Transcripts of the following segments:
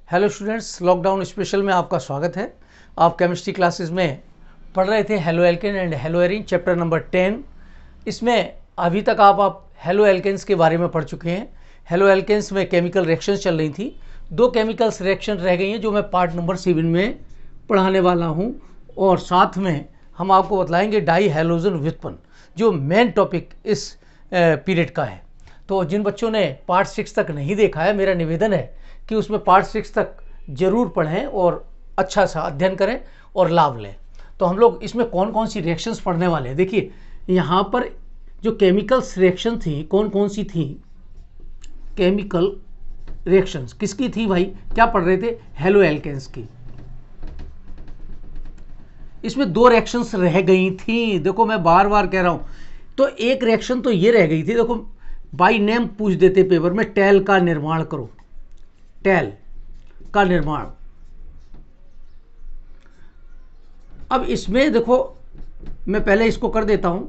Hello students, lockdown special में आपका स्वागत है। आप केमिस्ट्री क्लासेस में पढ़ रहे थे halo alkane and hello arene chapter number 10। इसमें अभी तक आप हेलो एल्केन्स के बारे में पढ़ चुके हैं। हेलो एल्केन्स में केमिकल रिएक्शंस चल रही थी। 2 केमिकल्स रिएक्शन रह गई हैं जो मैं पार्ट नंबर 7 में पढ़ाने वाला हूं, और साथ में हम आपको बतलाएंगे डाई हैलोजन व्युत्पन्न, जो मेन टॉपिक इस पीरियड का है। तो जिन बच्चों ने पार्ट 6 तक नहीं देखा है, मेरा निवेदन है कि उसमें पार्ट 6 तक जरूर पढ़ें और अच्छा सा अध्ययन करें और लाभ लें। तो हम लोग इसमें कौन कौन सी रिएक्शंस पढ़ने वाले हैं। देखिए यहाँ पर जो केमिकल्स रिएक्शन थी कौन कौन सी थी। केमिकल रिएक्शंस किसकी थी भाई, क्या पढ़ रहे थे, हेलो एल्केन्स की। इसमें 2 रिएक्शंस रह गई थी। देखो मैं बार बार कह रहा हूं, तो एक रिएक्शन तो ये रह गई थी। देखो बाय नेम पूछ देते पेपर में, टेल का निर्माण करो, टेल का निर्माण। अब इसमें देखो मैं पहले इसको कर देता हूं,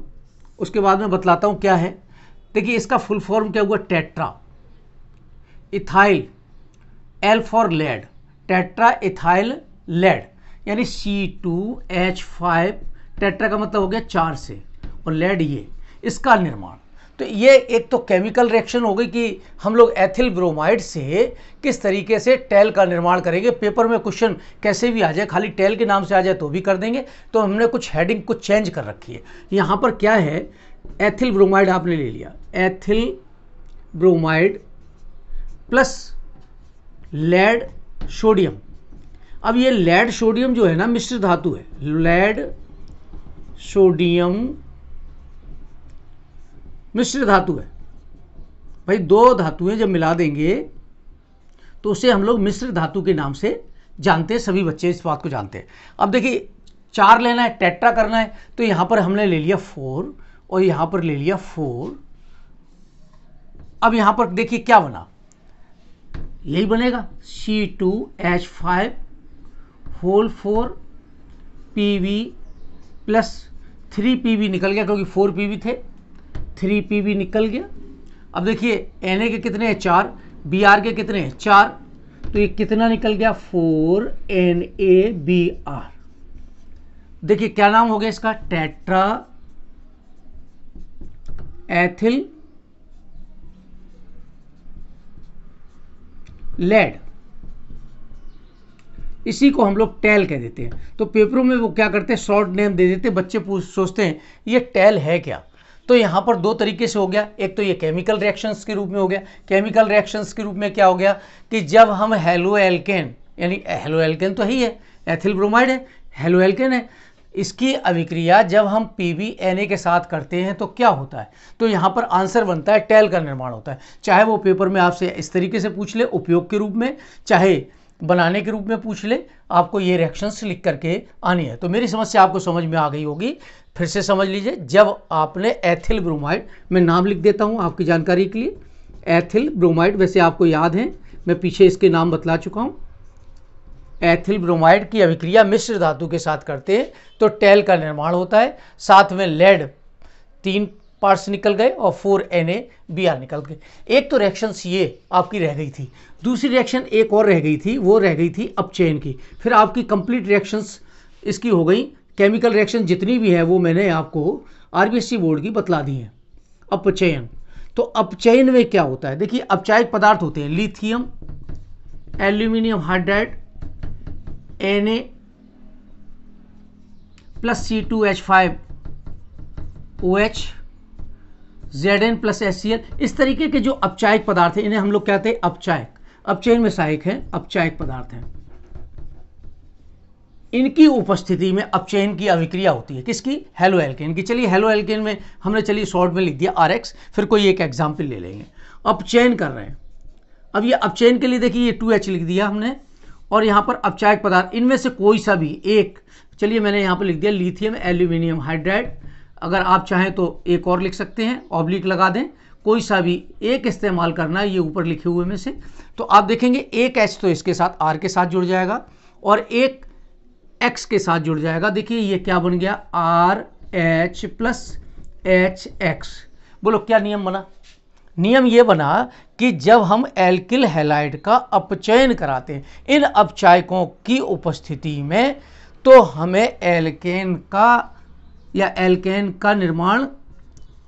उसके बाद में बतलाता हूं क्या है। देखिए इसका फुल फॉर्म क्या हुआ, tetra ethyl, L for lead, tetra ethyl lead, यानी C2H5। टेट्रा का मतलब हो गया 4 से, और लेड ये इसका निर्माण। तो ये एक तो केमिकल रिएक्शन हो गई कि हम लोग एथिल ब्रोमाइड से किस तरीके से टेल का निर्माण करेंगे। पेपर में क्वेश्चन कैसे भी आ जाए, खाली टेल के नाम से आ जाए तो भी कर देंगे। तो हमने कुछ हेडिंग कुछ चेंज कर रखी है। यहाँ पर क्या है, एथिल ब्रोमाइड आपने ले लिया, ethyl bromide plus lead sodium. अब ये लेड सोडियम जो है ना मिश्र धातु है, लेड सोडियम मिश्र धातु है भाई। 2 धातुएं जब मिला देंगे तो उसे हम लोग मिश्र धातु के नाम से जानते हैं। सभी बच्चे इस बात को जानते हैं। अब देखिए 4 लेना है, टेट्रा करना है, तो यहां पर हमने ले लिया 4 और यहां पर ले लिया 4। अब यहां पर देखिए क्या बना, यही बनेगा C2H5 whole 4 PB plus 3 PB निकल गया, क्योंकि 4 PB थे, 3 PB निकल गया। अब देखिए Na के कितने हैं, 4, Br के कितने हैं, 4, तो ये कितना निकल गया, 4NaBr। देखिए क्या नाम हो गया इसका, टेट्रा एथिल लेड। इसी को हम लोग टेल कह देते हैं। तो पेपरों में वो क्या करते हैं, शॉर्ट नेम दे देते हैं। बच्चे सोचते हैं ये टेल है क्या। तो यहाँ पर 2 तरीके से हो गया। एक तो ये केमिकल रिएक्शंस के रूप में हो गया। केमिकल रिएक्शंस के रूप में क्या हो गया कि जब हम हेलो एल्केन, यानी हेलो एल्केन तो ही है, एथिल ब्रोमाइड है, हेलो एल्केन है, इसकी अभिक्रिया जब हम PbNa के साथ करते हैं तो क्या होता है। तो यहाँ पर आंसर बनता है टेल का निर्माण होता है। चाहे वो पेपर में आपसे इस तरीके से पूछ ले उपयोग के रूप में, चाहे बनाने के रूप में पूछ ले, आपको ये रिएक्शंस लिख करके आनी है। तो मेरी समस्या आपको समझ में आ गई होगी। फिर से समझ लीजिए, जब आपने एथिल ब्रोमाइड, मैं नाम लिख देता हूं आपकी जानकारी के लिए, एथिल ब्रोमाइड, वैसे आपको याद है मैं पीछे इसके नाम बतला चुका हूं। एथिल ब्रोमाइड की अभिक्रिया मिश्र धातु के साथ करते हैं तो टेल का निर्माण होता है। साथ में लेड 3 पार्ट्स निकल गए और 4NaBr निकल गए। एक तो रिएक्शंस ये आपकी रह गई थी। दूसरी रिएक्शन एक और रह गई थी, वो रह गई थी अपचयन की। फिर आपकी कंप्लीट रिएक्शंस इसकी हो गई। केमिकल रिएक्शन जितनी भी है वो मैंने आपको RBSc बोर्ड की बतला दी है। अपचयन, तो अपचयन में क्या होता है, देखिए अपचायक पदार्थ होते हैं lithium, aluminium hydride, Na plus C2H5OH, Zn plus HCl। इस तरीके के जो अपचायक पदार्थ हैं इन्हें हम लोग कहते हैं अपचायक। अपचयन में सहायक है, अपचायक पदार्थ हैं। इनकी उपस्थिति में अपचयन की अभिक्रिया होती है, किसकी, हेलो एल्केन की। चलिए हेलो एल्केन में हमने चलिए शॉर्ट में लिख दिया RX, फिर कोई एक एग्जाम्पल ले लेंगे। अपचयन कर रहे हैं। अब ये अपचयन के लिए देखिए ये 2H लिख दिया हमने, और यहाँ पर अपचायक पदार्थ इनमें से कोई सा भी एक, चलिए मैंने यहाँ पर लिख दिया लिथियम एल्यूमिनियम हाइड्राइड। अगर आप चाहें तो एक और लिख सकते हैं, ऑब्लिक लगा दें, कोई सा भी एक इस्तेमाल करना है ये ऊपर लिखे हुए में से। तो आप देखेंगे एक H तो इसके साथ R के साथ जुड़ जाएगा और एक X के साथ जुड़ जाएगा। देखिए ये क्या बन गया, RH प्लस HX। बोलो क्या नियम बना, नियम ये बना कि जब हम एल्किल हैलाइड का अपचयन कराते हैं इन अपचायकों की उपस्थिति में, तो हमें एल्केन का या एल्केन का निर्माण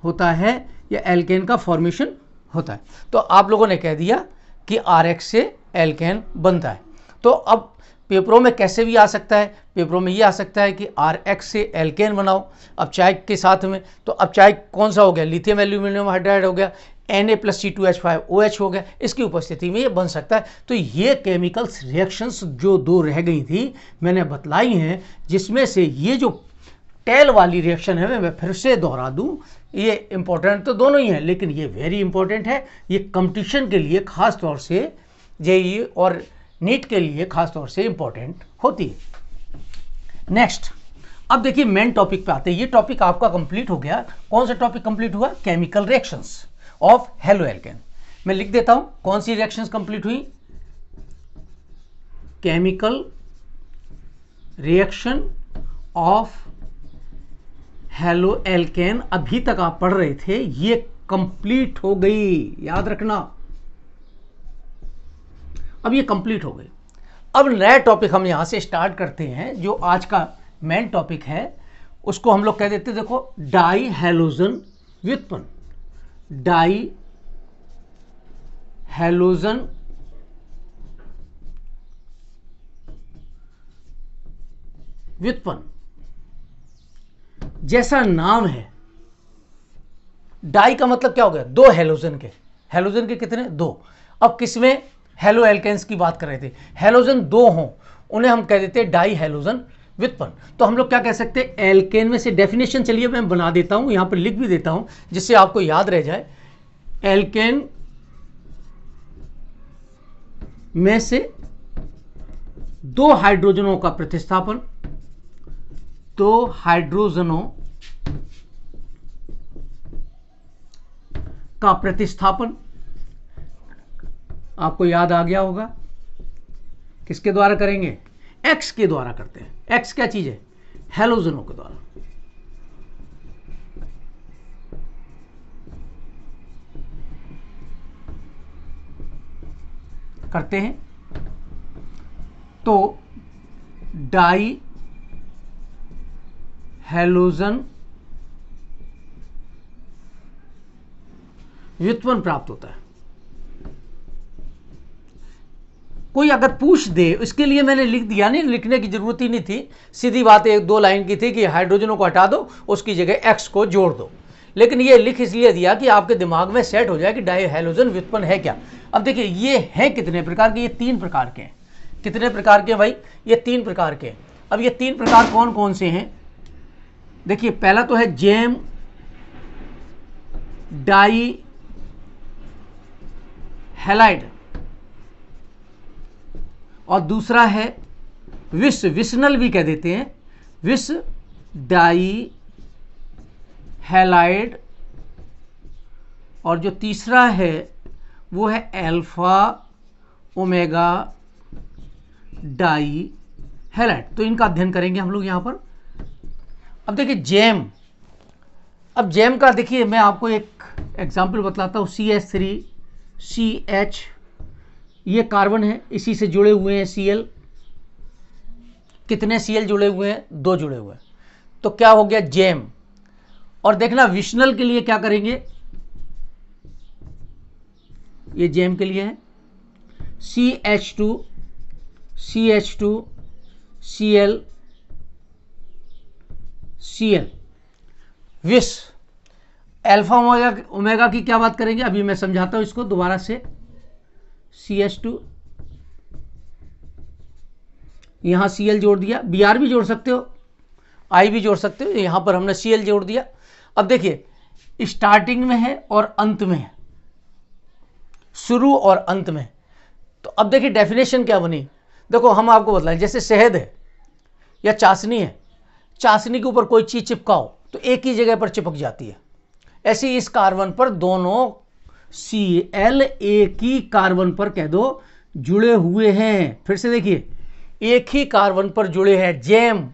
होता है या एल्केन का फॉर्मेशन होता है। तो आप लोगों ने कह दिया कि RX से एल्केन बनता है। तो अब पेपरों में कैसे भी आ सकता है, पेपरों में ये आ सकता है कि RX से एल्केन बनाओ अपचायक के साथ में। तो अपचायक कौन सा हो गया, लिथियम एल्यूमिनियम हाइड्राइड हो गया, Na+C2H5OH हो गया, इसकी उपस्थिति में ये बन सकता है। तो ये केमिकल्स रिएक्शंस जो दो रह गई थी मैंने बतलाई हैं, जिसमें से ये जो टेल वाली रिएक्शन है मैं फिर से दोहरा दूं, ये इंपॉर्टेंट तो दोनों ही हैं, लेकिन ये वेरी इंपॉर्टेंट है। ये कंपटीशन के लिए खास तौर से JEE और नीट के लिए खास तौर से इंपॉर्टेंट होती है। नेक्स्ट, अब देखिए मेन टॉपिक पे आते हैं। ये टॉपिक आपका कंप्लीट हो गया। कौन सा टॉपिक कंप्लीट हुआ, केमिकल रिएक्शंस ऑफ हेलोएल्केन। मैं लिख देता हूं कौन सी रिएक्शंस कंप्लीट हुई, केमिकल रिएक्शन ऑफ हेलोएल्केन। अभी तक आप पढ़ रहे थे, ये कंप्लीट हो गई, याद रखना। अब ये कंप्लीट हो गई। अब नया टॉपिक हम यहां से स्टार्ट करते हैं। जो आज का मेन टॉपिक है उसको हम लोग कह देते हैं, देखो, डाई हैलोजन व्युत्पन्न। डाई हैलोजन व्युत्पन्न। जैसा नाम है, डाई का मतलब क्या हो गया, दो हैलोजन के। हैलोजन के कितने, दो। अब किसमें हेलोएल्केन्स की बात कर रहे थे, हैलोजन दो हों उन्हें हम कह देते हैं डाई हैलोजन व्युत्पन्न। तो हम लोग क्या कह सकते हैं, एल्केन में से डेफिनेशन चलिए मैं बना देता हूं, यहां पर लिख भी देता हूं जिससे आपको याद रह जाए। एल्केन में से दो हाइड्रोजनों का प्रतिस्थापन, दो हाइड्रोजनों का प्रतिस्थापन आपको याद आ गया होगा। किसके द्वारा करेंगे, X के द्वारा करते हैं। X क्या चीज है, हैलोजनों के द्वारा। करते हैं तो डाई हैलोजन व्युत्पन्न प्राप्त होता है। कोई अगर पूछ दे, इसके लिए मैंने लिख दिया, नहीं लिखने की जरूरत ही नहीं थी, सीधी बात एक दो लाइन की थी कि हाइड्रोजनों को हटा दो, उसकी जगह X को जोड़ दो। लेकिन ये लिख इसलिए दिया कि आपके दिमाग में सेट हो जाए कि डाई हैलोजन व्युत्पन्न है क्या। अब देखिए ये हैं कितने प्रकार के, ये 3 प्रकार के हैं। कितने प्रकार के भाई, ये 3 प्रकार के। अब ये 3 प्रकार कौन कौन से हैं, देखिए पहला तो है जेम डाई हैलाइड, और दूसरा है विसनल भी कह देते हैं, विस डाई हैलाइड, और जो तीसरा है वो है अल्फा ओमेगा डाई हैलाइड। तो इनका अध्ययन करेंगे हम लोग यहां पर। अब देखिए जेम, अब जेम का देखिए मैं आपको एक एग्जांपल बतलाता हूं। CH3CH, ये कार्बन है, इसी से जुड़े हुए हैं Cl। कितने Cl जुड़े हुए हैं, 2 जुड़े हुए हैं। तो क्या हो गया, जेम। और देखना विशनल के लिए क्या करेंगे, ये जेम के लिए है CH2 Cl Cl। विस अल्फा ओमेगा की क्या बात करेंगे, अभी मैं समझाता हूं इसको दोबारा से। CH2, यहां Cl जोड़ दिया, Br भी जोड़ सकते हो, I भी जोड़ सकते हो, यहां पर हमने Cl जोड़ दिया। अब देखिए स्टार्टिंग में है और अंत में है, शुरू और अंत में। तो अब देखिए डेफिनेशन क्या बनी, देखो हम आपको बतलाएं, जैसे शहद है या चाशनी है, चाशनी के ऊपर कोई चीज चिपकाओ तो एक ही जगह पर चिपक जाती है। ऐसे इस कार्बन पर दोनों Cl एक ही कार्बन पर कह दो जुड़े हुए हैं। फिर से देखिए एक ही कार्बन पर जुड़े हैं। जेम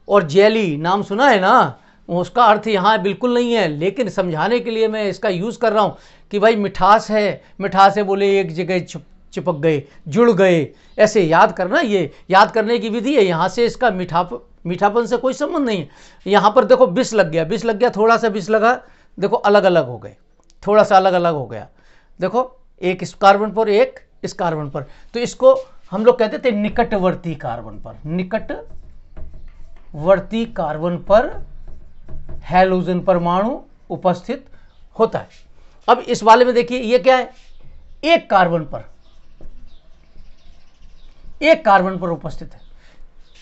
और जेली नाम सुना है ना, उसका अर्थ यहाँ बिल्कुल नहीं है, लेकिन समझाने के लिए मैं इसका यूज़ कर रहा हूँ कि भाई मिठास है, मिठास है बोले एक जगह चिपक गए, जुड़ गए, ऐसे याद करना, ये याद करने की विधि है। यहाँ से इसका मीठापन से कोई संबंध नहीं है। यहाँ पर देखो बिस लग गया, बिस लग गया, थोड़ा सा बिस लगा, देखो अलग अलग हो गए, थोड़ा सा अलग अलग हो गया, देखो एक इस कार्बन पर एक इस कार्बन पर, तो इसको हम लोग कहते थे निकटवर्ती कार्बन पर, निकटवर्ती कार्बन पर हैलोजन परमाणु उपस्थित होता है। अब इस वाले में देखिए ये क्या है, एक कार्बन पर उपस्थित है।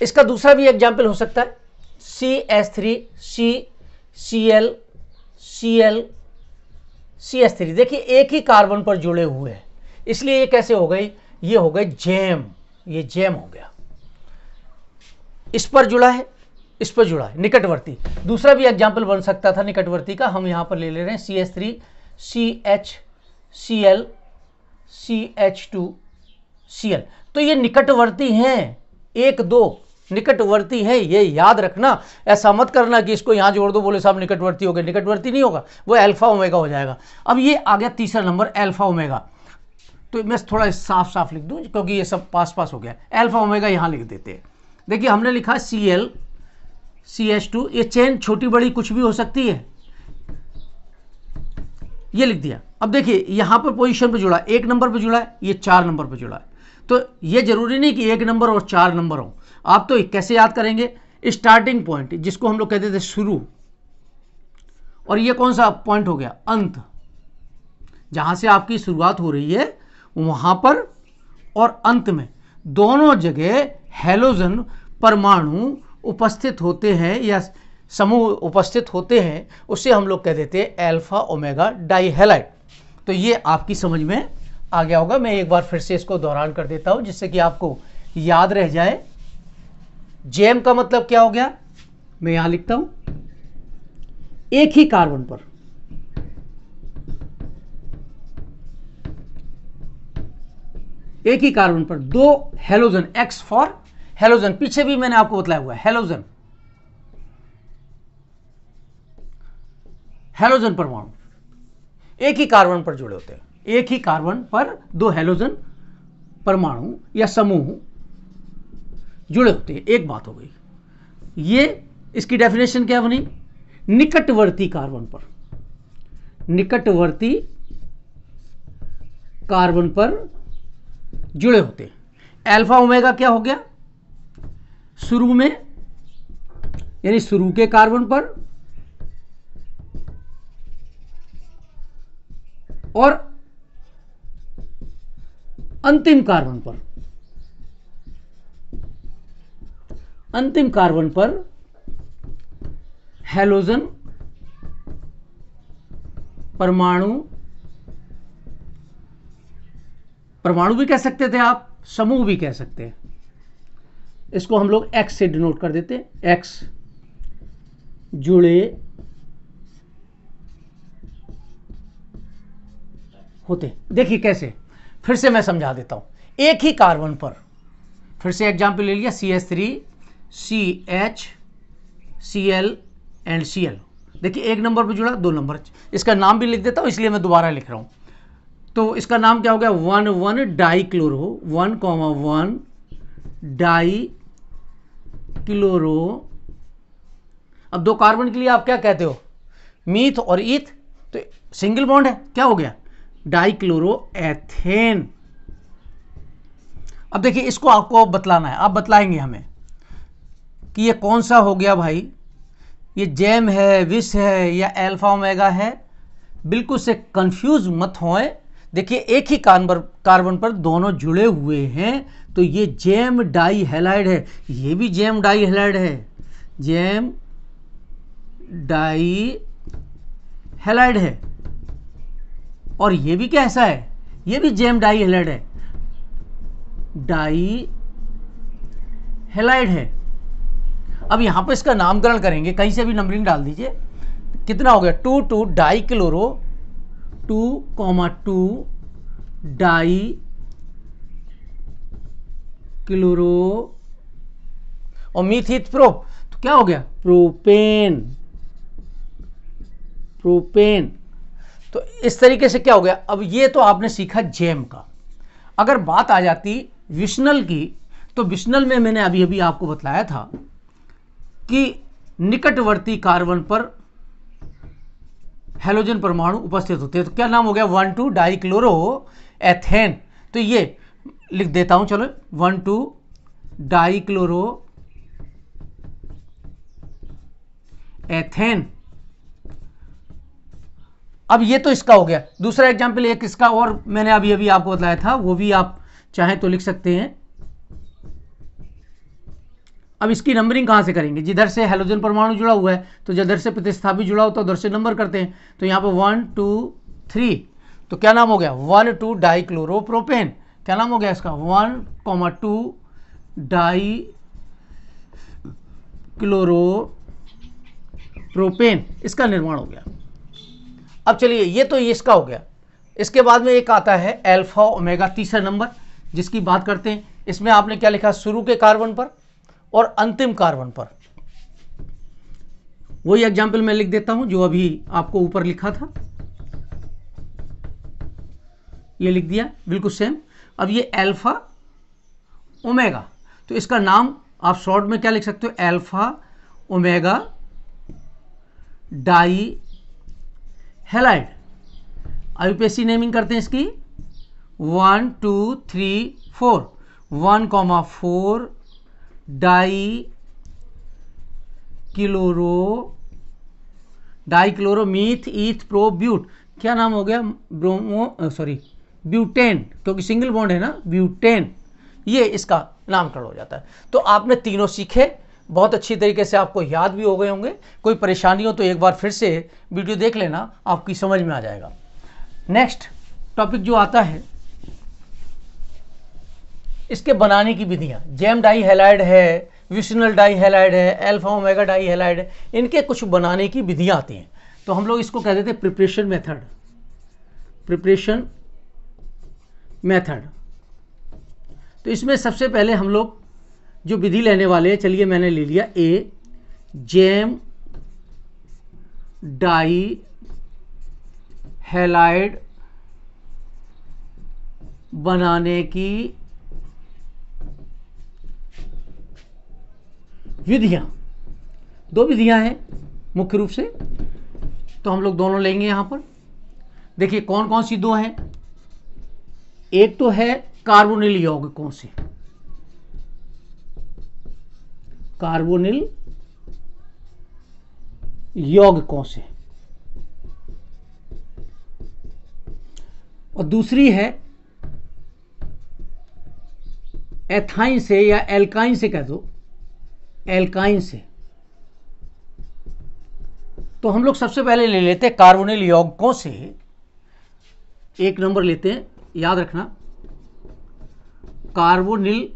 इसका दूसरा भी एग्जाम्पल हो सकता है CH3 CCl Cl CH3, देखिए एक ही कार्बन पर जुड़े हुए हैं, इसलिए ये कैसे हो गई, ये हो गए जैम, ये जैम हो गया। इस पर जुड़ा है, इस पर जुड़ा है, निकटवर्ती। दूसरा भी एग्जाम्पल बन सकता था निकटवर्ती का, हम यहां पर ले रहे हैं CH3 CHCl CH2 Cl। तो ये निकटवर्ती हैं, एक दो निकटवर्ती है, ये याद रखना। ऐसा मत करना कि इसको यहां जोड़ दो बोले साहब निकटवर्ती हो गए, निकटवर्ती नहीं होगा, वो अल्फा ओमेगा हो जाएगा। अब ये आ गया तीसरा नंबर अल्फा ओमेगा, तो मैं थोड़ा साफ साफ लिख दूं क्योंकि ये सब पास पास हो गया। अल्फा ओमेगा यहां लिख देते हैं। देखिए हमने लिखा Cl CH2, ये चेन छोटी बड़ी कुछ भी हो सकती है, ये लिख दिया। अब देखिए यहां पर पोजीशन पे जुड़ा, एक नंबर पे जुड़ा है, ये 4 नंबर पे जुड़ा है, तो ये जरूरी नहीं कि 1 नंबर और 4 नंबर हो। आप तो कैसे याद करेंगे, स्टार्टिंग पॉइंट जिसको हम लोग कहते थे शुरू, और ये कौन सा पॉइंट हो गया, अंत, जहां से आपकी शुरुआत हो रही है वहां पर और अंत में दोनों जगह हैलोजन परमाणु उपस्थित होते हैं या समूह उपस्थित होते हैं, उससे हम लोग कह देते हैं अल्फा ओमेगा डाइहैलाइड। तो ये आपकी समझ में आ गया होगा। मैं एक बार फिर से इसको दोहरान कर देता हूं जिससे कि आपको याद रह जाए। जैम का मतलब क्या हो गया, मैं यहां लिखता हूं, एक ही कार्बन पर दो हैलोजन, X फॉर हैलोजन, पीछे भी मैंने आपको बतलाया हुआ है, हैलोजन परमाणु एक ही कार्बन पर जुड़े होते हैं, एक ही कार्बन पर दो हैलोजन परमाणु या समूह जुड़े होते हैं। एक बात हो गई, ये इसकी डेफिनेशन क्या बनी, निकटवर्ती कार्बन पर जुड़े होते हैं। अल्फा ओमेगा क्या हो गया, शुरू में यानी शुरू के कार्बन पर और अंतिम कार्बन पर हैलोजन परमाणु भी कह सकते थे आप, समूह भी कह सकते हैं। इसको हम लोग X से डिनोट कर देते हैं, X जुड़े होते। देखिए कैसे, फिर से मैं समझा देता हूं। एक ही कार्बन पर, फिर से एग्जाम्पल ले लिया, CH3 CH Cl and Cl। देखिए एक नंबर पर जुड़ा, 2 नंबर, इसका नाम भी लिख देता हूं इसलिए मैं दोबारा लिख रहा हूं। तो इसका नाम क्या हो गया, 1,1 डाइक्लोरो, 1,1 डाइक्लोरो। अब 2 कार्बन के लिए आप क्या कहते हो, मीथ और ईथ, तो सिंगल बॉन्ड है, क्या हो गया, डाइक्लोरो एथेन। अब देखिए इसको आपको बतलाना है, आप बतलाएंगे हमें कि ये कौन सा हो गया भाई, ये जैम है, विष है या अल्फा ओमेगा है। बिल्कुल से कंफ्यूज मत होए। देखिए एक ही कार्बन पर दोनों जुड़े हुए हैं, तो ये जैम डाइहैलाइड है, ये भी जैम डाइहैलाइड है, जैम डाइहैलाइड है, और ये भी कैसा है, ये भी जैम डाइहैलाइड है, डाइहैलाइड है। अब यहां पर इसका नामकरण करेंगे, कहीं से भी नंबरिंग डाल दीजिए, कितना हो गया, 2,2 डाइक्लोरो, 2,2 डाइक्लोरो और मीथित प्रोप, तो क्या हो गया, प्रोपेन। प्रोपेन। तो इस तरीके से क्या हो गया, अब ये तो आपने सीखा जैम का। अगर बात आ जाती विशनल की, तो विशनल में मैंने अभी अभी आपको बतलाया था कि निकटवर्ती कार्बन पर हैलोजन परमाणु उपस्थित होते हैं। तो क्या नाम हो गया, 1,2 डाइक्लोरो एथेन। तो ये लिख देता हूं, चलो 1,2 डाइक्लोरो एथेन। अब ये तो इसका हो गया। दूसरा एग्जाम्पल एक इसका और मैंने अभी अभी आपको बताया था, वो भी आप चाहें तो लिख सकते हैं। अब इसकी नंबरिंग कहां से करेंगे, जिधर से हैलोजन परमाणु जुड़ा हुआ है तो जिधर से प्रतिस्थापित जुड़ा होता है उधर से नंबर करते हैं। तो यहां पर 1 2 3, तो क्या नाम हो गया, 1,2 डाइक्लोरोप्रोपेन। क्या नाम हो गया इसका, 1,2 डाइक्लोरोप्रोपेन, इसका निर्माण हो गया। अब चलिए, ये तो इसका हो गया। इसके बाद में एक आता है अल्फा ओमेगा, तीसरा नंबर, जिसकी बात करते हैं। इसमें आपने क्या लिखा, शुरू के कार्बन पर और अंतिम कार्बन पर। वही एग्जाम्पल मैं लिख देता हूं जो अभी आपको ऊपर लिखा था, ये लिख दिया बिल्कुल सेम। अब ये अल्फा ओमेगा, तो इसका नाम आप शॉर्ट में क्या लिख सकते हो, alpha omega die halide. IUPAC naming करते हैं इसकी 1 2 3 4, 1,4 डाइक्लोरोमीथ ईथ प्रो ब्यूट। क्या नाम हो गया, ब्यूटेन, क्योंकि सिंगल बॉन्ड है ना, ब्यूटेन। ये इसका नामकरण हो जाता है। तो आपने तीनों सीखे, बहुत अच्छी तरीके से आपको याद भी हो गए होंगे। कोई परेशानी हो तो एक बार फिर से वीडियो देख लेना, आपकी समझ में आ जाएगा। नेक्स्ट टॉपिक जो आता है, इसके बनाने की विधियां। जैम डाई हैलाइड है, विशनल डाई हैलाइड है, अल्फा ओमेगा डाई हैलाइड है, इनके कुछ बनाने की विधियां आती हैं। तो हम लोग इसको कह देते हैं प्रिपरेशन मेथड। प्रिपरेशन मेथड, तो इसमें सबसे पहले हम लोग जो विधि लेने वाले हैं, चलिए मैंने ले लिया ए, जैम डाई हैलाइड बनाने की विधियां। दो विधियां हैं मुख्य रूप से, तो हम लोग दोनों लेंगे यहां पर। देखिए कौन कौन सी दो हैं। एक तो है कार्बोनिल यौगिकों से, कार्बोनिल यौगिकों से, और दूसरी है एथाइन से या एल्काइन से कह दो, एल्काइन से। तो हम लोग सबसे पहले ले लेते हैं कार्बोनिल यौगिकों से। एक नंबर लेते हैं, याद रखना, कार्बोनिल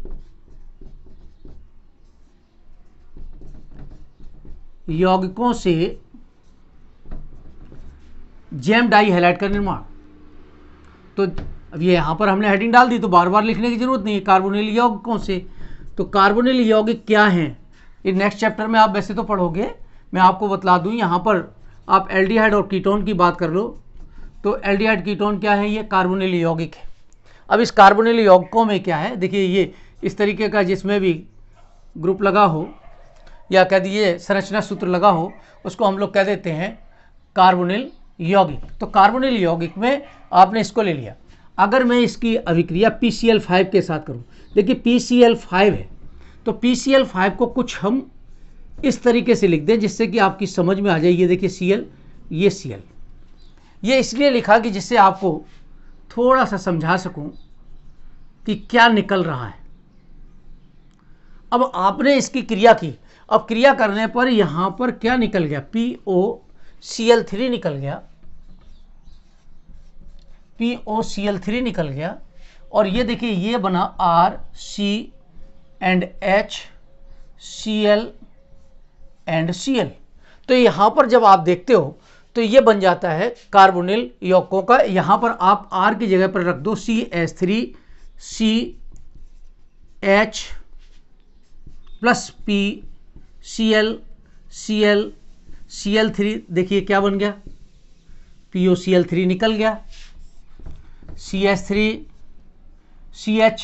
यौगिकों से जैम डाई हैलाइड का निर्माण। तो अब ये यहां पर हमने हेडिंग डाल दी, तो बार बार लिखने की जरूरत नहीं है, कार्बोनिल यौगिकों से। तो कार्बोनिल यौगिक क्या हैं, ये नेक्स्ट चैप्टर में आप वैसे तो पढ़ोगे, मैं आपको बतला दूं। यहां पर आप एल्डिहाइड और कीटोन की बात कर लो, तो एल्डिहाइड कीटोन क्या है, ये कार्बोनिल यौगिक है। अब इस कार्बोनिल यौगिकों में क्या है, देखिए ये इस तरीके का जिसमें भी ग्रुप लगा हो या कह दिए संरचना सूत्र लगा हो, उसको हम लोग कह देते हैं कार्बोनिल यौगिक। तो कार्बोनिल यौगिक में आपने इसको ले लिया। अगर मैं इसकी अभिक्रिया PCl5 के साथ करूं, देखिए PCl5 है, तो PCl5 को कुछ हम इस तरीके से लिख दें जिससे कि आपकी समझ में आ जाए। ये देखिए Cl, ये Cl, ये इसलिए लिखा कि जिससे आपको थोड़ा सा समझा सकूं कि क्या निकल रहा है। अब आपने इसकी क्रिया की, अब क्रिया करने पर यहां पर क्या निकल गया, POCl3 निकल गया, POCl3 निकल गया। और ये देखिए ये बना RC&H, Cl and Cl। तो यहां पर जब आप देखते हो तो ये बन जाता है कार्बोनिल यौगिकों का। यहां पर आप R की जगह पर रख दो CH3 CH plus P Cl Cl Cl3, देखिए क्या बन गया, POCl3 निकल गया, CH3 CH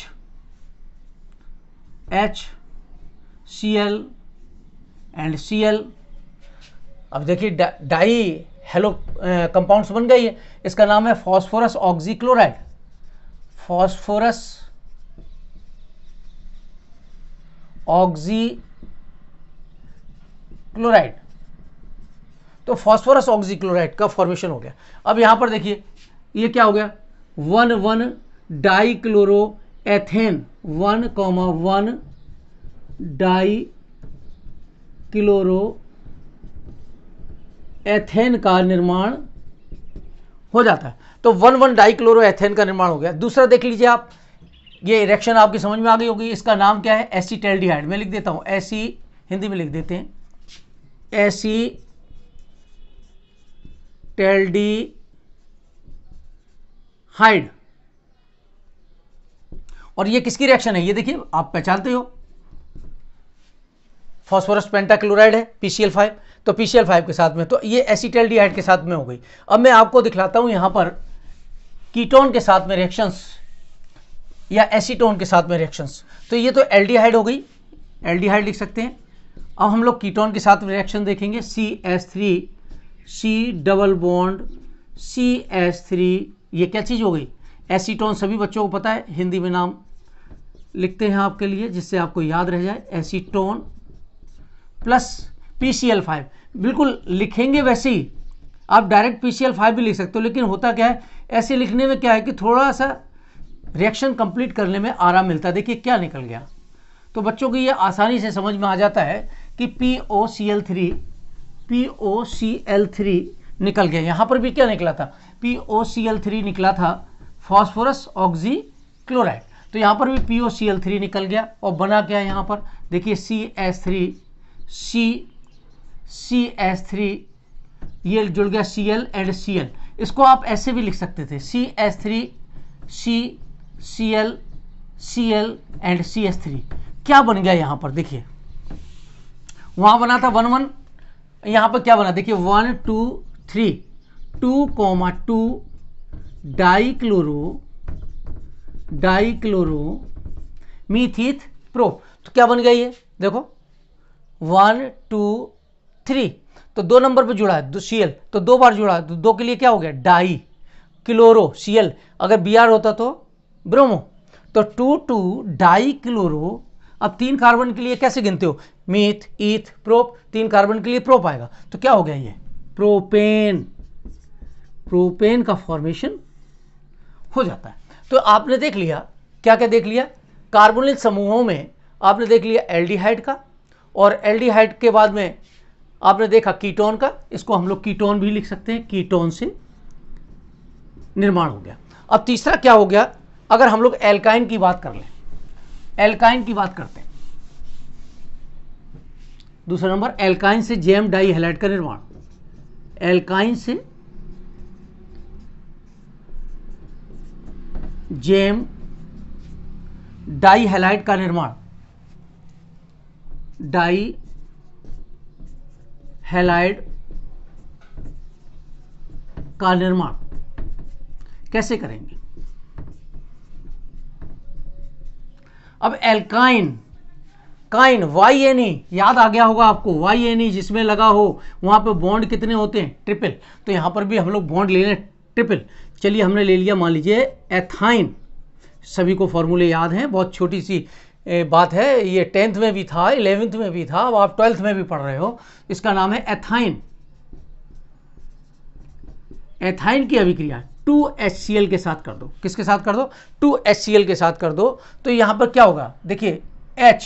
H Cl and Cl। अब देखिए डाई हेलो कंपाउंड्स बन गई है, इसका नाम है फॉस्फोरस ऑक्सीक्लोराइड, फॉस्फोरस ऑक्सीक्लोराइड। तो फॉस्फोरस ऑक्सीक्लोराइड का फॉर्मेशन हो गया। अब यहां पर देखिए ये क्या हो गया, 1,1 डाइक्लोरो एथेन, 1,1 डाइक्लोरो एथेन का निर्माण हो जाता है। तो 1,1 डाइक्लोरो एथेन का निर्माण हो गया। दूसरा देख लीजिए आप, ये रिएक्शन आपकी समझ में आ गई होगी, इसका नाम क्या है, एसीटैल्डिहाइड। मैं लिख देता हूं, हिंदी में लिख देते हैं, एसीटैल्डिहाइड। और ये किसकी रिएक्शन है, ये देखिए आप पहचानते हो, फॉस्फोरस पेंटाक्लोराइड है PCl5, तो PCl5 के साथ में, तो ये एसीटैल्डिहाइड के साथ में हो गई। अब मैं आपको दिखलाता हूं यहां पर कीटोन के साथ में रिएक्शंस या एसीटोन के साथ में रिएक्शंस। तो ये तो एल्डिहाइड हो गई, एल्डिहाइड लिख सकते हैं। अब हम लोग कीटोन के साथ में रिएक्शन देखेंगे, CH3 C double bond CH3, ये क्या चीज हो गई, एसीटोन। सभी बच्चों को पता है, हिंदी में नाम लिखते हैं आपके लिए जिससे आपको याद रह जाए, एसीटोन प्लस PCl5। बिल्कुल लिखेंगे वैसे ही, आप डायरेक्ट PCl5 भी लिख सकते हो, लेकिन होता क्या है, ऐसे लिखने में क्या है कि थोड़ा सा रिएक्शन कंप्लीट करने में आराम मिलता है। देखिए क्या निकल गया, तो बच्चों को ये आसानी से समझ में आ जाता है कि POCl3 निकल गया। यहां पर भी क्या निकला था, POCl3 निकला था फॉस्फोरस ऑक्सीक्लोराइड। तो यहां पर भी POCl3 निकल गया और बना क्या है यहां पर, देखिए CH3 ये जुड़ गया Cl एंड Cl। इसको आप ऐसे भी लिख सकते थे, CH3 Cl एंड CH3। क्या बन गया यहां पर, देखिए वहां बना था 1,1, यहां पर क्या बना, देखिए 1 2 3 2,2 डाइक्लोरो मीथित प्रो। तो क्या बन गया ये, देखो 1 2 3, तो 2 नंबर पे जुड़ा है Cl, तो 2 बार जुड़ा है, तो 2 के लिए क्या हो गया, डाई क्लोरो Cl, अगर Br होता तो ब्रोमो, तो 2 डाइक्लोरो। अब 3 कार्बन के लिए कैसे गिनते हो, मीथ ईथ प्रोप, 3 कार्बन के लिए प्रोप आएगा, तो क्या हो गया ये प्रोपेन का फॉर्मेशन हो जाता है। तो आपने देख लिया, क्या क्या देख लिया, कार्बोनिल समूहों में आपने देख लिया एल्डिहाइड का, और एल्डिहाइड के बाद में आपने देखा कीटोन का, इसको हम लोग कीटोन भी लिख सकते हैं, कीटोन से निर्माण हो गया। अब तीसरा क्या हो गया, अगर हम लोग एल्काइन की बात कर लें, एल्काइन की बात करते हैं, दूसरा नंबर एल्काइन से जेम डाई हैलाइड का निर्माण, एल्काइन से जेम डाई हैलाइड का निर्माण, डाई हैलाइड का निर्माण कैसे करेंगे। अब एल्काइन YNE याद आ गया होगा आपको, YNE जिसमें लगा हो वहां पे बॉन्ड कितने होते हैं, ट्रिपल। तो यहां पर भी हम लोग बॉन्ड ले लें ट्रिपल। चलिए हमने ले लिया, मान लीजिए एथाइन, सभी को फॉर्मूले याद हैं, बहुत छोटी सी बात है, ये 10th में भी था, 11th में भी था, अब आप 12th में भी पढ़ रहे हो। इसका नाम है एथाइन। एथाइन की अभिक्रिया 2HCl के साथ कर दो, किसके साथ कर दो, 2HCl के साथ कर दो, तो यहां पर क्या होगा, देखिए H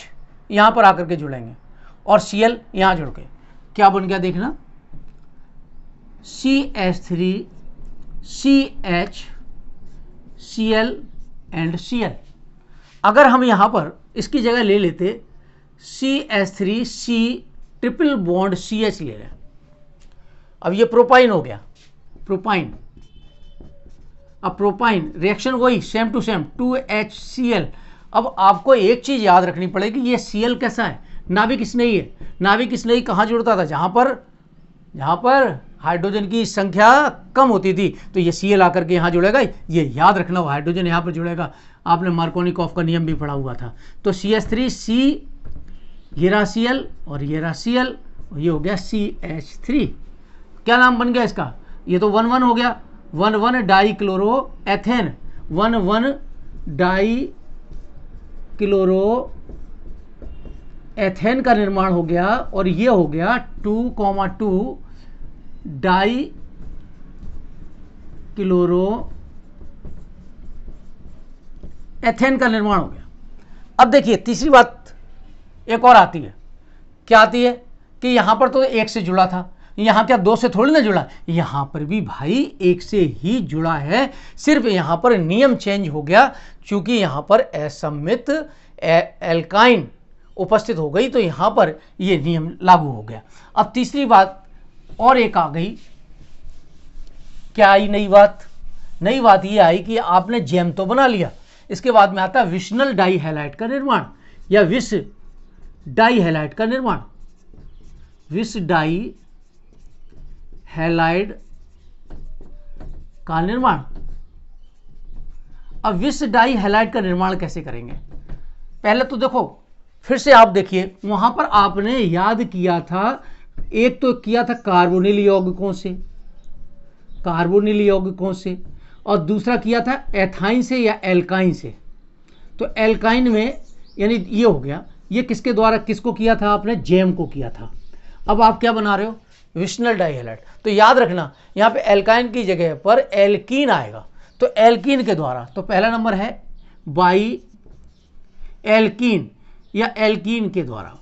यहां पर आकर के जुड़ेंगे और Cl यहां जुड़ के क्या बन गया, देखना CH3 CH Cl and Cl। अगर हम यहां पर इसकी जगह ले लेते CH3 C triple bond CH ले लें, अब ये प्रोपाइन हो गया, प्रोपाइन। अब प्रोपाइन रिएक्शन वही सेम टू सेम 2HCl। अब आपको एक चीज याद रखनी पड़ेगी, ये Cl कैसा है, नाभिक स्नेही है। नाभिक स्नेही कहाँ जुड़ता था, जहां पर हाइड्रोजन की संख्या कम होती थी, तो ये Cl आकर के यहाँ जुड़ेगा, ये याद रखना, वो हाइड्रोजन यहाँ पर जुड़ेगा। आपने मार्कोनिकॉफ का नियम भी पढ़ा हुआ था। तो CH3 C, ये रहा Cl और ये रहा Cl, और ये हो गया CH3। क्या नाम बन गया इसका? ये तो 1,1 हो गया, 1,1 die chloro ethane, 1,1 die chloro ethane का निर्माण हो गया, और ये हो गया 2,2 डाई क्लोरो एथेन का निर्माण हो गया। अब देखिए तीसरी बात एक और आती है, क्या आती है कि यहां पर तो एक से जुड़ा था, यहां क्या दो से थोड़ी ना जुड़ा, यहां पर भी भाई एक से ही जुड़ा है, सिर्फ यहां पर नियम चेंज हो गया, क्योंकि यहां पर असममित एल्काइन उपस्थित हो गई, तो यहां पर यह नियम लागू हो गया। अब तीसरी बात और एक आ गई, क्या आई नई बात? नई बात यह आई कि आपने जैम तो बना लिया, इसके बाद में आता है विशनल डाई हैलाइड का निर्माण, या विष डाई हैलाइड का निर्माण, विष डाई हैलाइड का निर्माण। अब विष डाई हैलाइड का निर्माण कैसे करेंगे? पहले तो देखो, फिर से आप देखिए, वहां पर आपने याद किया था, एक तो किया था कार्बोनिल यौगिकों से, कार्बोनिल यौगिकों से, और दूसरा किया था एथाइन से या एल्काइन से। तो एल्काइन में यानी ये हो गया, ये किसके द्वारा, किसको किया था आपने? जैम को किया था। अब आप क्या बना रहे हो? विशनल डाइहैलाइड। तो याद रखना यहाँ पे एल्काइन की जगह पर एल्कीन आएगा, तो एल्कीन के द्वारा, तो पहला नंबर है बाई एल्कीन या एल्कीन के द्वारा।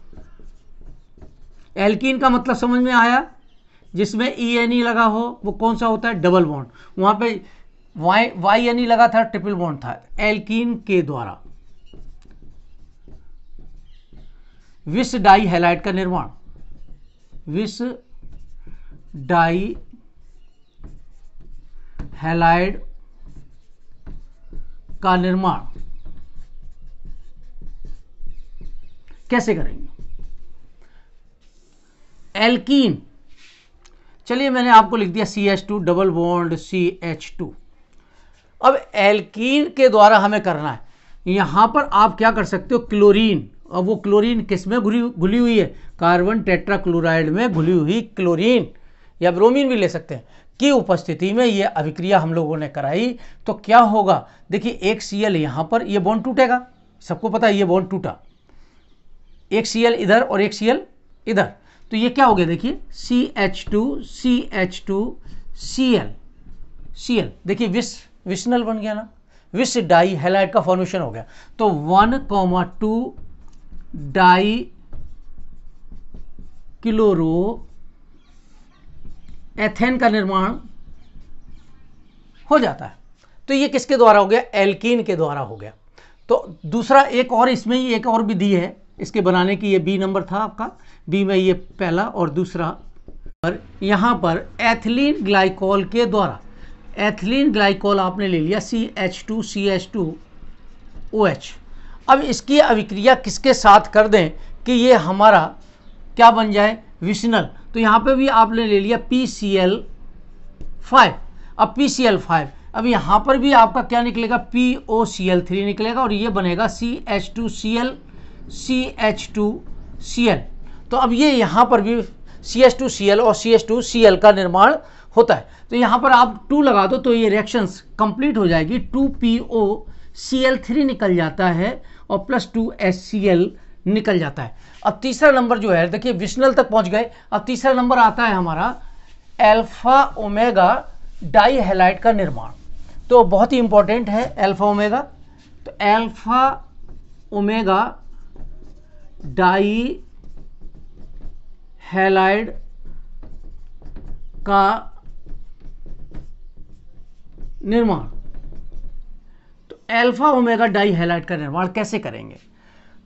एल्कीन का मतलब समझ में आया? जिसमें ENE लगा हो वो कौन सा होता है? Double bond. वहां पे YNE लगा था, ट्रिपल बॉन्ड था। एल्कीन के द्वारा विष डाई हैलाइड का निर्माण, विष डाई हैलाइड का निर्माण कैसे करेंगे? एल्कीन, चलिए मैंने आपको लिख दिया CH2 डबल बॉन्ड CH2। अब एल्कीन के द्वारा हमें करना है, यहां पर आप क्या कर सकते हो? क्लोरीन, अब वो क्लोरीन किस में घुली हुई है? कार्बन टेट्राक्लोराइड में घुली हुई क्लोरीन या ब्रोमीन भी ले सकते हैं, की उपस्थिति में ये अभिक्रिया हम लोगों ने कराई। तो क्या होगा? देखिए एक Cl यहां पर, ये बॉन्ड टूटेगा, सबको पता है ये बॉन्ड टूटा, एक Cl इधर और एक Cl इधर, तो ये क्या हो गया? देखिए CH2 CH2 Cl Cl, देखिए विशनल बन गया ना, विष डाई हैलाइड का फॉर्मेशन हो गया। तो 1,2 डाई क्लोरो एथेन का निर्माण हो जाता है। तो ये किसके द्वारा हो गया? एल्कीन के द्वारा हो गया। तो दूसरा एक और, इसमें ही एक और विधि है इसके बनाने की, ये B नंबर था आपका, B में ये पहला, और दूसरा पर यहाँ पर एथिलीन ग्लाइकोल के द्वारा, एथिलीन ग्लाइकोल आपने ले लिया CH2 CH2 OH। अब इसकी अभिक्रिया किसके साथ कर दें कि ये हमारा क्या बन जाए? विशनल। तो यहाँ पे भी आपने ले लिया PCl5। अब PCl5, अब यहाँ पर भी आपका क्या निकलेगा? POCl3 निकलेगा, और ये बनेगा CH2Cl CH2Cl। तो अब ये यहाँ पर भी CH2Cl और CH2Cl का निर्माण होता है। तो यहाँ पर आप 2 लगा दो तो ये रिएक्शंस कंप्लीट हो जाएगी, 2POCl3 निकल जाता है और प्लस 2HCl निकल जाता है। अब तीसरा नंबर जो है, देखिए विशनल तक पहुंच गए, अब तीसरा नंबर आता है हमारा अल्फा ओमेगा डाई हैलाइड का निर्माण। तो बहुत ही इंपॉर्टेंट है अल्फा ओमेगा। तो अल्फा ओमेगा डाई हैलाइड का निर्माण। तो अल्फा ओमेगा डाई हैलाइड का निर्माण कैसे करेंगे?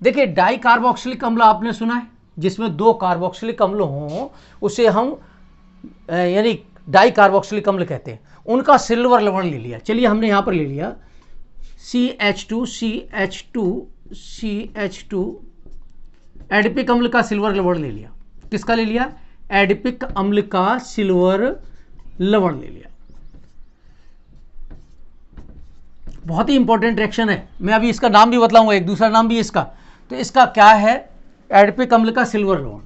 देखिए डाई कार्बोक्सिलिक अम्ल आपने सुना है, जिसमें 2 कार्बोक्सिलिक अम्ल हों उसे हम यानी डाई कार्बोक्सिलिक अम्ल कहते हैं। उनका सिल्वर लवण ले लिया, चलिए हमने यहाँ पर ले लिया CH2 एडिपिक अम्ल का सिल्वर लवण ले लिया। किसका ले लिया? एडिपिक अम्ल का सिल्वर लवण ले लिया। बहुत ही इंपॉर्टेंट रिएक्शन है, मैं अभी इसका नाम भी बतलाऊंगा, एक दूसरा नाम भी इसका। तो इसका क्या है, एडिपिक अम्ल का सिल्वर लवण,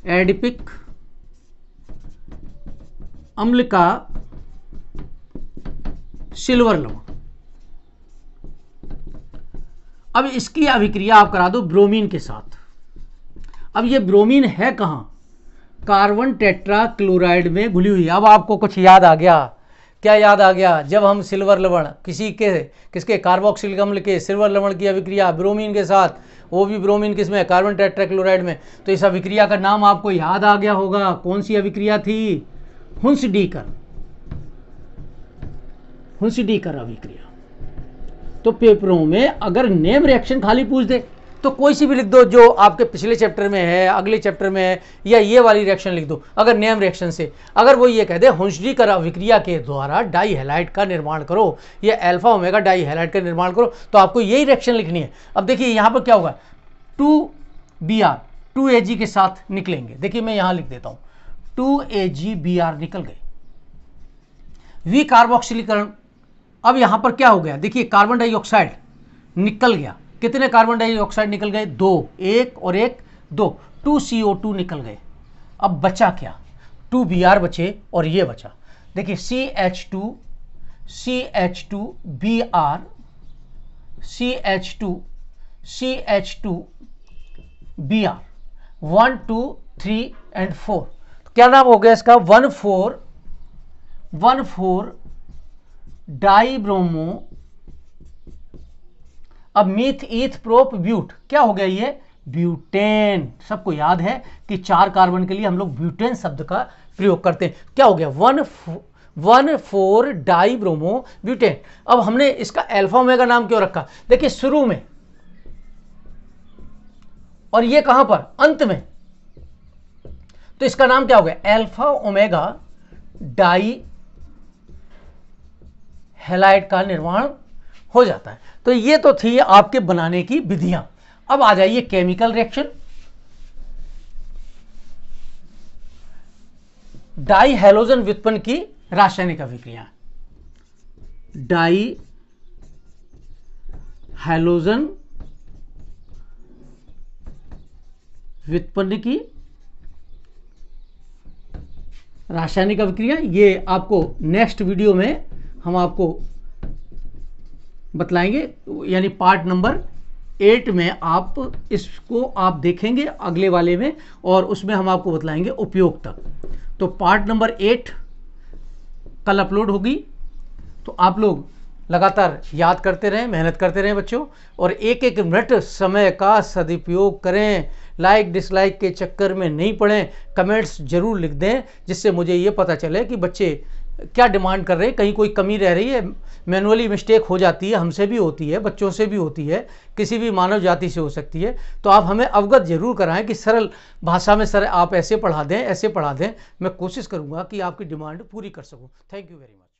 एडिपिक अम्ल का सिल्वर लवण। अब इसकी अभिक्रिया आप करा दो ब्रोमीन के साथ। अब ये ब्रोमीन है कहां, कार्बन टेट्रा क्लोराइड में घुली हुई। अब आपको कुछ याद आ गया, क्या याद आ गया, जब हम सिल्वर लवण किसके कार्बोक्सिलिक अम्ल के सिल्वर लवण की अभिक्रिया ब्रोमीन के साथ, वो भी ब्रोमीन किसमें, कार्बन टेट्राक्लोराइड में, तो इस अभिक्रिया का नाम आपको याद आ गया होगा। कौन सी अभिक्रिया थी, हुंसडीकर, हुंसडीकर अभिक्रिया। तो पेपरों में अगर नेम रिएक्शन खाली पूछ दे तो कोई सी भी लिख दो, जो आपके पिछले चैप्टर में है, अगले चैप्टर में है, या ये वाली रिएक्शन लिख दो अगर नेम रिएक्शन से। अगर वो ये कह दे हुंसडीकर अभिक्रिया के द्वारा डाई हैलाइड का निर्माण करो, या अल्फा ओमेगा डाई हैलाइड का निर्माण करो, तो आपको यही रिएक्शन लिखनी है। अब देखिए यहाँ पर क्या होगा, 2Br 2Ag के साथ निकलेंगे। देखिए मैं यहाँ लिख देता हूँ, 2AgBr निकल गए, वी कार्बोक्सिलीकरण। अब यहाँ पर क्या हो गया, देखिए कार्बन डाइऑक्साइड निकल गया। कितने कार्बन डाइऑक्साइड निकल गए, 2, एक और एक 2, 2CO2 निकल गए। अब बचा क्या, 2Br बचे और ये बचा, देखिए CH2 CH2Br CH2 CH2Br 1 2 3 and 4, क्या नाम हो गया इसका, 1,4 डाइब्रोमो। अब मीथ ईथ प्रोप ब्यूट, क्या हो गया ये, ब्यूटेन। सबको याद है कि 4 कार्बन के लिए हम लोग ब्यूटेन शब्द का प्रयोग करते हैं। क्या हो गया, 1,4 डाइब्रोमो ब्यूटेन। अब हमने इसका अल्फा ओमेगा नाम क्यों रखा, देखिए शुरू में और ये कहां पर, अंत में, तो इसका नाम क्या हो गया, अल्फा ओमेगा डाई हैलाइड का निर्माण हो जाता है। तो ये तो थी आपके बनाने की विधियां। अब आ जाइए केमिकल रिएक्शन। डाई हैलोजन व्युत्पन्न की रासायनिक अभिक्रिया, डाई हैलोजन व्युत्पन्न की रासायनिक अभिक्रिया, ये आपको नेक्स्ट वीडियो में हम आपको बतलाएंगे, यानी पार्ट नंबर 8 में आप इसको आप देखेंगे अगले वाले में, और उसमें हम आपको बतलाएंगे उपयोग तक। तो पार्ट नंबर 8 कल अपलोड होगी। तो आप लोग लगातार याद करते रहें, मेहनत करते रहें बच्चों, और एक एक मिनट समय का सदुपयोग करें। लाइक डिसलाइक के चक्कर में नहीं पड़ें, कमेंट्स जरूर लिख दें, जिससे मुझे ये पता चले कि बच्चे क्या डिमांड कर रहे हैं, कहीं कोई कमी रह रही है। मैनुअली मिस्टेक हो जाती है, हमसे भी होती है, बच्चों से भी होती है, किसी भी मानव जाति से हो सकती है। तो आप हमें अवगत जरूर कराएं कि सरल भाषा में सर आप ऐसे पढ़ा दें, ऐसे पढ़ा दें। मैं कोशिश करूंगा कि आपकी डिमांड पूरी कर सकूं। Thank you very much.